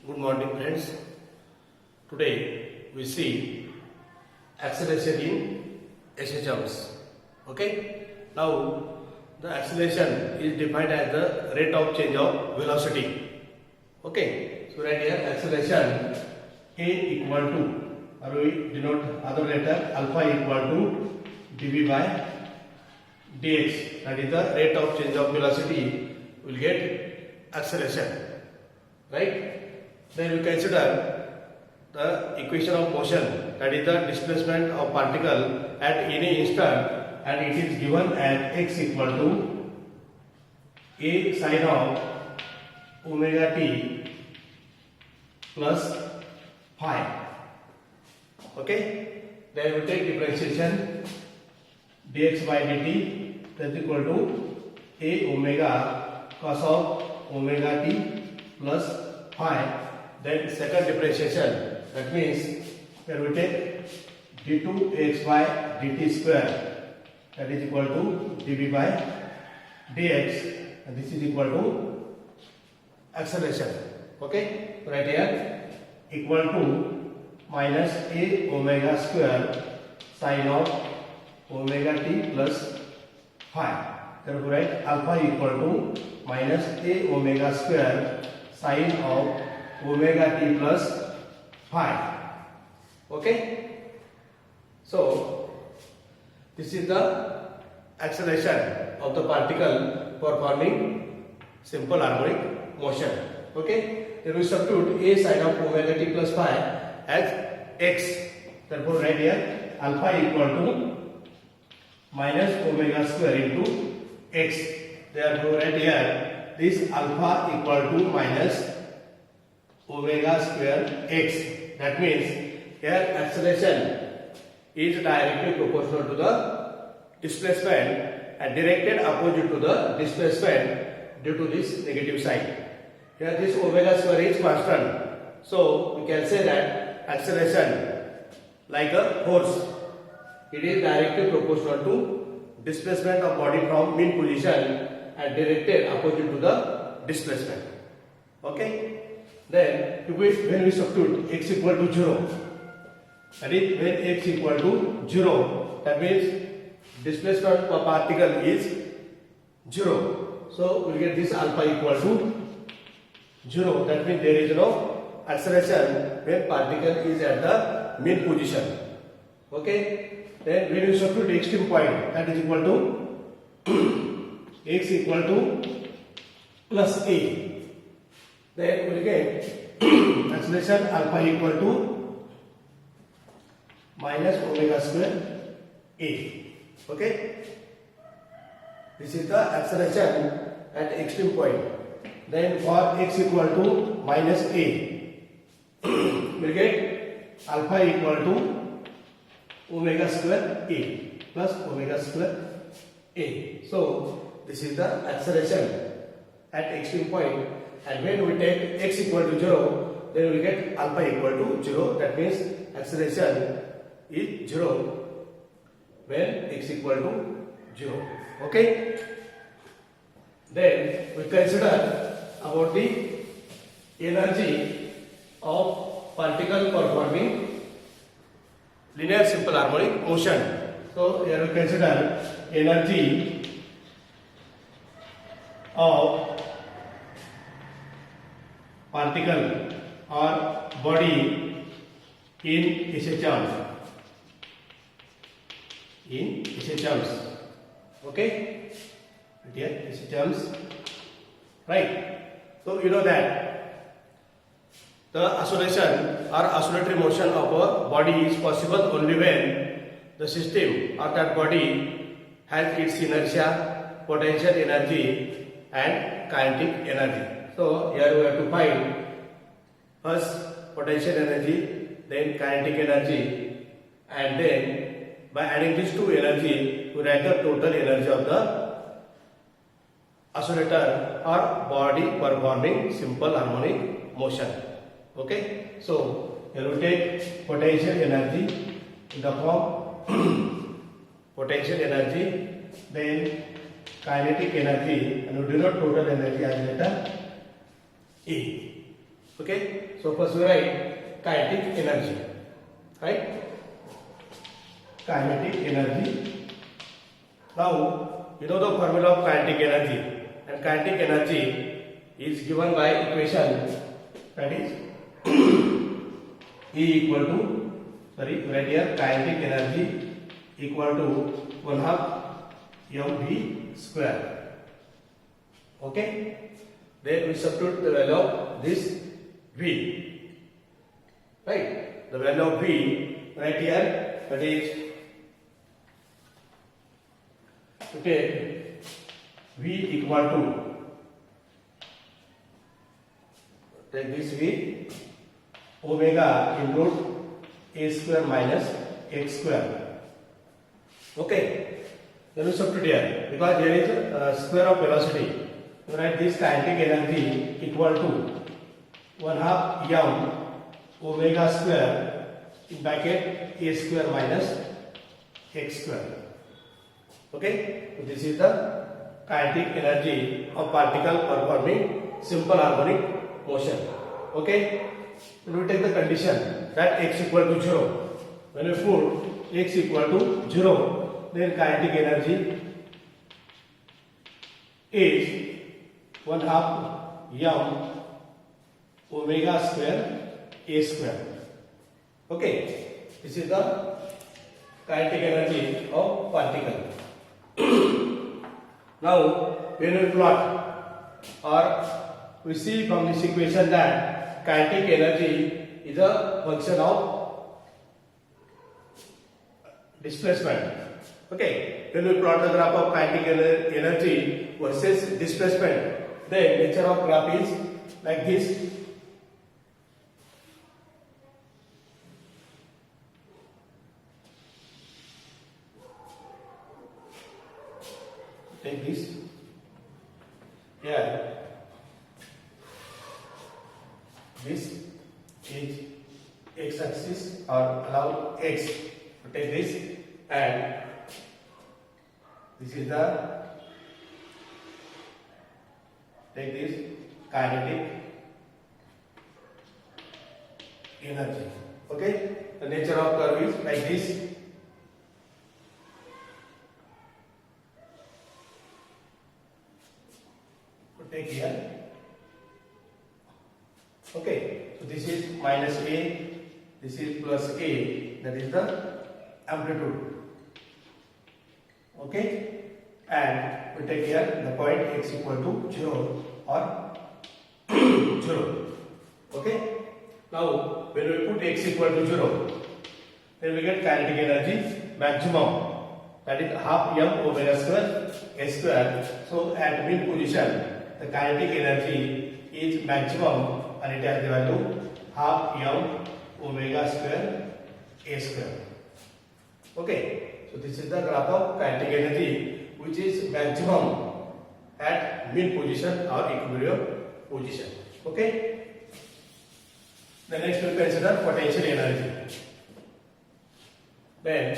Good morning, friends. Today we see acceleration in SI terms. Okay. Now the acceleration is defined as the rate of change of velocity. Okay. So right here acceleration A equal to, or we denote other letter alpha equal to dv by dx. That is the rate of change of velocity. Will get acceleration. Right. Then we consider the equation of motion, that is the displacement of particle at any instant, and it is given as x equal to a sine of omega t plus phi. Okay. Then we take differentiation dx by dt, that is equal to a omega cos of omega t plus phi. Then second differentiation, that means here we take d2x by dt square, that is equal to dv by dx, and this is equal to acceleration. Okay, right here equal to minus a omega square sine of omega t plus phi. Therefore write alpha equal to minus a omega square sine of omega t plus phi. Okay. So this is the acceleration of the particle performing simple harmonic motion. Okay. Then we substitute a sine of omega t plus phi as x. Therefore write here alpha equal to minus omega square into x. Therefore write here this alpha equal to minus omega square x. That means here acceleration is directly proportional to the displacement and directed opposite to the displacement due to this negative sign. Here this omega square is constant, so we can say that acceleration like a force, it is directly proportional to displacement of body from mean position and directed opposite to the displacement. Okay. Then when we substitute x equal to 0, that is when x equal to 0, that means displacement of particle is 0. So we get this alpha equal to 0. That means there is no acceleration when particle is at the mean position. Okay. Then when we substitute extreme point, that is equal to x equal to plus a. Then we will get acceleration alpha equal to minus omega square a. Okay. This is the acceleration at extreme point. Then for x equal to minus a, we will get alpha equal to omega square a plus omega square a. So this is the acceleration at extreme point. And when we take x equal to 0, then we get alpha equal to 0. That means acceleration is 0 when x equal to 0. Okay. Then we consider about the energy of particle performing linear simple harmonic motion. So here we consider energy of particle or body in SI terms. In SI terms. Okay? Here, SI terms. Right? So you know that the oscillation or oscillatory motion of a body is possible only when the system or that body has its inertia, potential energy and kinetic energy. So here we have to find first potential energy, then kinetic energy, and then by adding these two energy we write the total energy of the oscillator or body performing simple harmonic motion. Okay. So here we take potential energy in the form potential energy, then kinetic energy, and we denote total energy as letter A. Okay, so first we write kinetic energy, right? Kinetic energy. Now you know the formula of kinetic energy, and kinetic energy is given by equation, that is E equal to, right here, kinetic energy equal to 1/2 mv square. Okay, then we substitute the value of this V, right? The value of V right here, that is, to take V equal to, take this V, omega into a square minus x square. Okay, then we substitute here, because there is a square of velocity. You write this kinetic energy equal to 1/2 m omega square in bracket a square minus x square. Okay, so this is the kinetic energy of particle performing simple harmonic motion. Okay, when we take the condition that x equal to 0, when we put x equal to 0, then kinetic energy is 1/2 m omega square a square. Okay, this is the kinetic energy of particle. Now when we plot, or we see from this equation that kinetic energy is a function of displacement. Okay, when we plot the graph of kinetic energy versus displacement, the nature of graph is like this. Take this here. This is x-axis, or allow x to take this, and this is the, take this kinetic energy. Okay, the nature of curve is like this. Take here. Okay, so this is minus a, this is plus a, that is the amplitude. Okay, and we take here the point x equal to 0 or 0. Okay, now when we put x equal to 0, then we get kinetic energy maximum, that is 1/2 m omega square a square. So at mean position, the kinetic energy is maximum, and it has the value 1/2 m omega square a square. Okay, so this is the graph of kinetic energy, which is maximum at mean position or equilibrium position. Okay, the next we consider potential energy. Then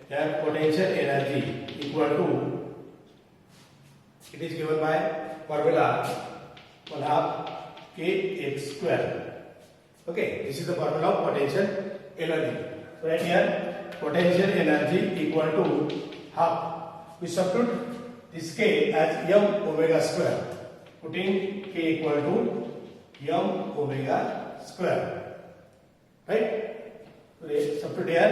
here potential energy equal to, it is given by formula 1/2 kx square. Okay, this is the formula of potential energy. So right here, potential energy equal to 1/2. We substitute this k as m omega square, putting k equal to m omega square. Right? So they substitute here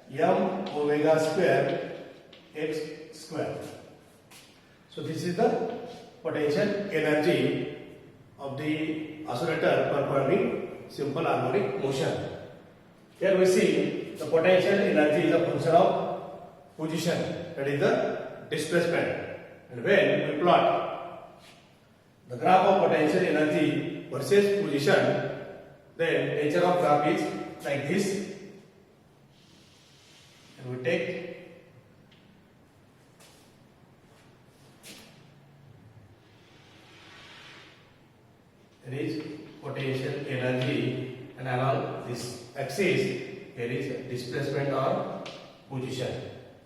m omega square x square. So this is the potential energy of the oscillator performing simple harmonic motion. Here we see the potential energy is a function of position, that is the displacement. And when we plot the graph of potential energy versus position, then nature of graph is like this. And we take there is potential energy, and along this axis there is displacement or position.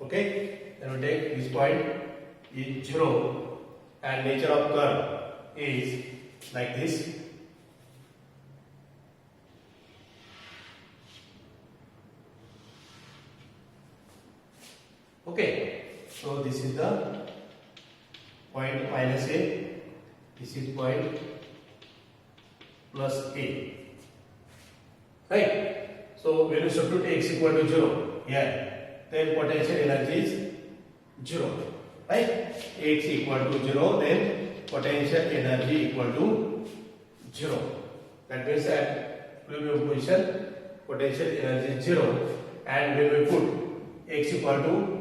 Okay, then we take this point is 0, and nature of curve is like this. So this is the point minus A, this is point plus A, right? So when you substitute x equal to 0 here, then potential energy is 0, right? X equal to 0, then potential energy equal to 0. That means at equilibrium position, potential energy is 0, and when we put x equal to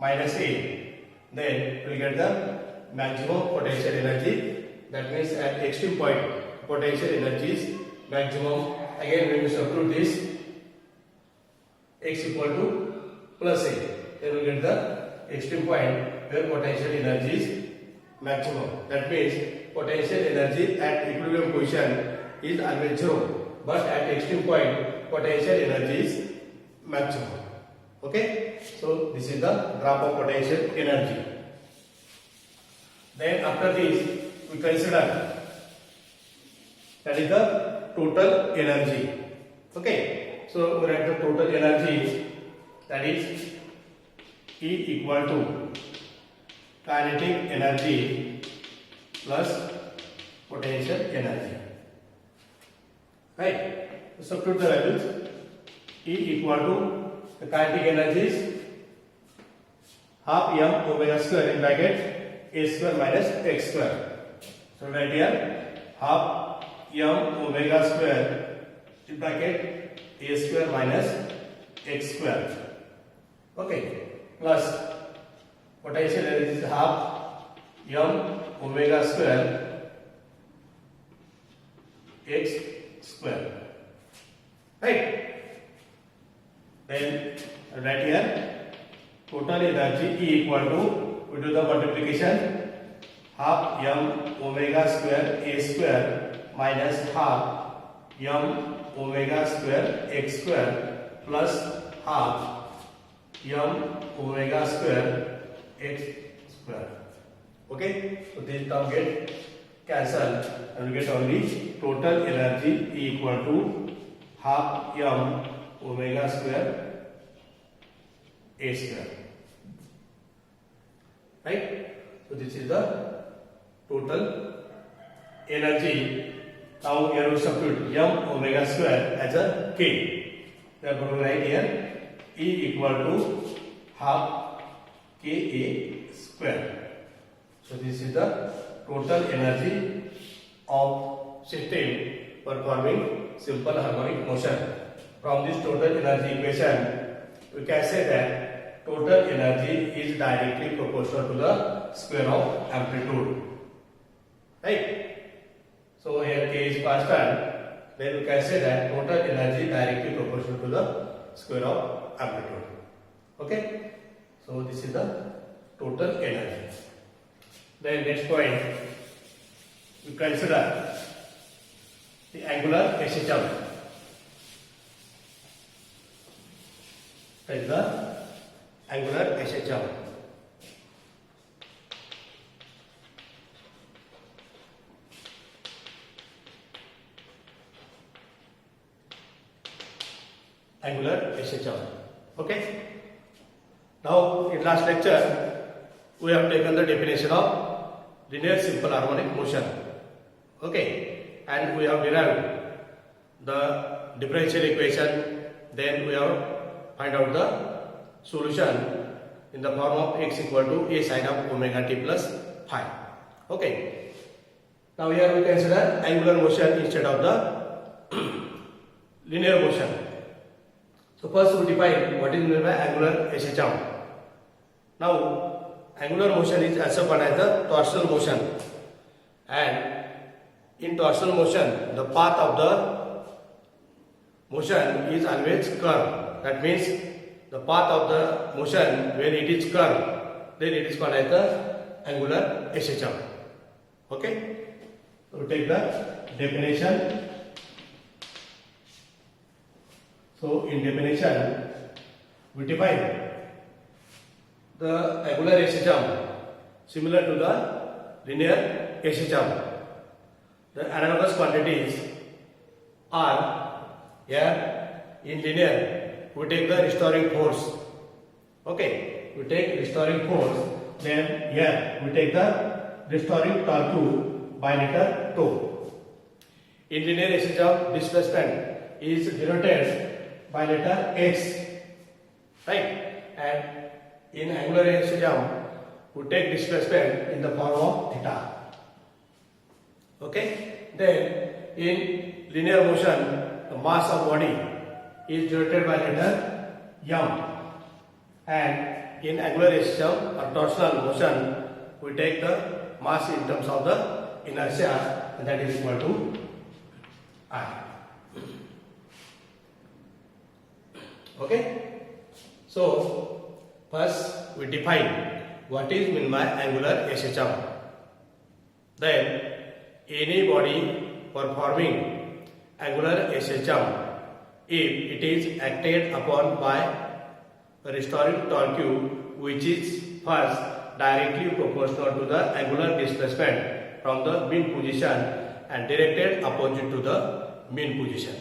minus A, then we will get the maximum potential energy. That means at extreme point, potential energy is maximum. Again, when we substitute this x equal to plus A, then we get the extreme point where potential energy is maximum. That means potential energy at equilibrium position is always 0, but at extreme point potential energy is maximum. Okay, so this is the graph of potential energy. Then after this we consider that is the total energy. Okay, so we write the total energy, that is E equal to kinetic energy plus potential energy, right? So substitute the values. E equal to the kinetic energy is half m omega square in bracket a square minus x square. So right here half m omega square in bracket a square minus x square. Okay, plus potential energy is half m omega square x square, right? Then right here total energy E equal to, we do the multiplication, half m omega square a square minus half m omega square x square plus half m omega square x square. Okay, so this term get cancelled and we get only total energy E equal to half m omega square a square, right? So this is the total energy. Now here we substitute m omega square as a k. We are going to write here E equal to half ka square. So this is the total energy of system performing simple harmonic motion. From this total energy equation, we can say that total energy is directly proportional to the square of amplitude, right? So here k is constant, then we can say that total energy directly proportional to the square of amplitude. Okay, so this is the total energy. Then next point, we consider the angular SHM. That is the angular SHM. Angular SHM. Okay. Now in last lecture we have taken the definition of linear simple harmonic motion. Okay, and we have derived the differential equation. Then we have find out the solution in the form of x equal to a sine of omega t plus phi. Okay. Now here we consider angular motion instead of the linear motion. So first we define what is meant by angular SHM. Now angular motion is also called as the torsional motion, and in torsional motion the path of the motion is always curved. That means the path of the motion when it is curved, then it is called as the angular SHM. Okay, so we take the definition. So in definition we define the angular SHM similar to the linear SHM. The analogous quantities are here in linear we take the restoring force. Okay, we take restoring force, then here we take the restoring torque by letter tau. In linear AC jump, displacement is denoted by letter x, right? And in angular AC jump, we take displacement in the form of theta. Okay? Then in linear motion, the mass of body is denoted by letter m, and in angular AC jump or torsional motion, we take the mass in terms of the inertia, and that is equal to I. Okay? So first we define what is meant by angular AC jump. Then any body performing angular AC jump, if it is acted upon by a restoring torque which is first directly proportional to the angular displacement from the mean position and directed opposite to the mean position.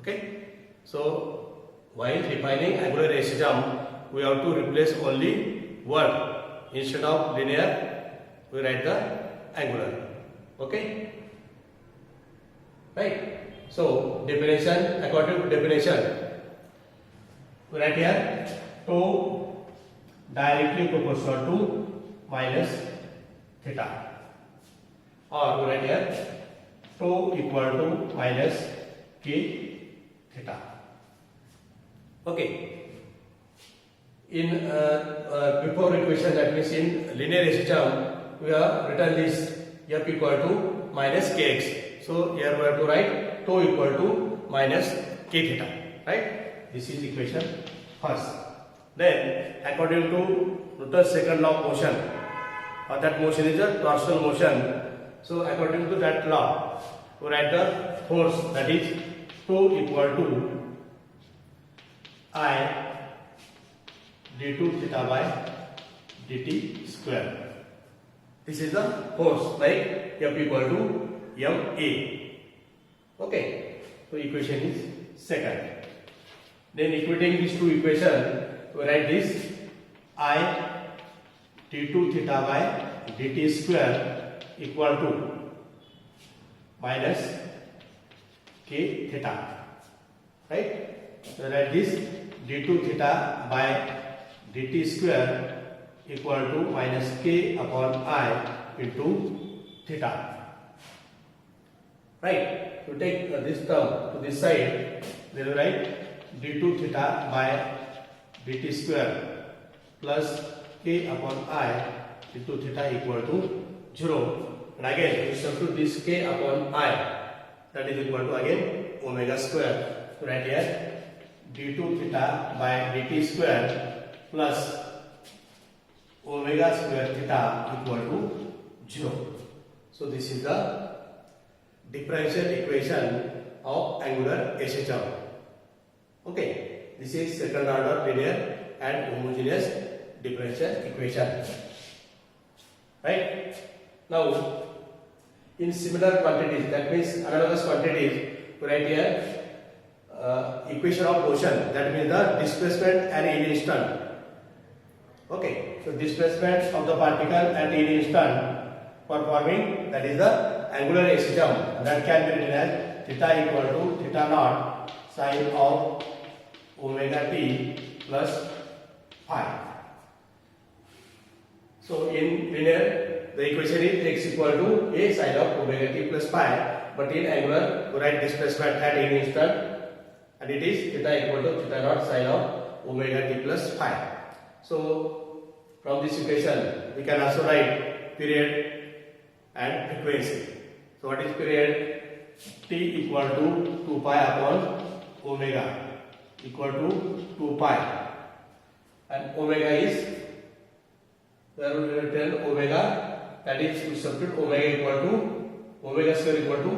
Okay? So while defining angular AC jump, we have to replace only word. Instead of linear, we write the angular. Okay? Right? So definition, according to definition, we write here tau directly proportional to minus theta, or we write here tau equal to minus k theta. Okay. In before equation, that means in linear AC jump, we have written this f equal to minus kx. So here we have to write tau equal to minus k theta. Right? This is equation first. Then according to Newton's second law of motion, that motion is a torsional motion. So according to that law, we write the force, that is tau equal to I d2 theta by dt square. This is the force, like F equal to ma. Okay, so equation is second. Then equating these two equations, we write this I d2 theta by dt square equal to minus k theta. Right? So write this d2 theta by dt square equal to minus k upon I into theta. Right? To take this term to this side, then we write d2 theta by dt square plus k upon I into theta equal to 0. And again, we substitute this k upon I, that is equal to again omega square. So write here d2 theta by dt square plus omega square theta equal to 0. So this is the differential equation of angular AC jump. Okay, this is second order linear and homogeneous differential equation. Right? Now, in similar quantities, that means analogous quantities, we write here equation of motion, that means the displacement at any instant. Okay, so displacement of the particle at any instant performing, that is the angular AC jump, that can be written as theta equal to theta naught sine of omega t plus phi. So in linear, the equation is x equal to a sine of omega t plus phi, but in angular, we write displacement at any instant, and it is theta equal to theta naught sine of omega t plus phi. So from this equation, we can also write period and frequency. So what is period? T equal to 2 pi upon omega equal to 2 pi, and omega is, where we will tell omega, that is we substitute omega equal to omega square equal to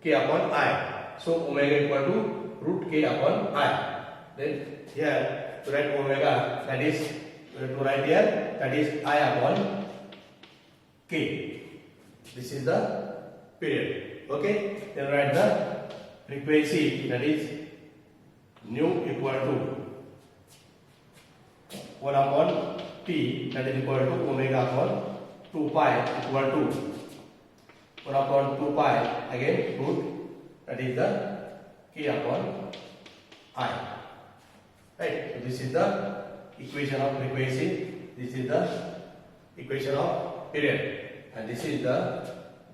k upon I. So omega equal to root k upon I. Then here to write omega, that is to write here, that is I upon k. This is the period. Okay, then write the frequency, that is nu equal to 1 upon t, that is equal to omega upon 2 pi equal to 1 upon 2 pi again root, that is the k upon I. Right? So this is the equation of frequency. This is the equation of period, and this is the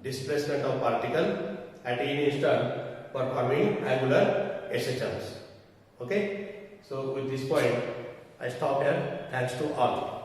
displacement of particle at any instant performing angular SHMs. Okay, so with this point I stop here. Thanks to all.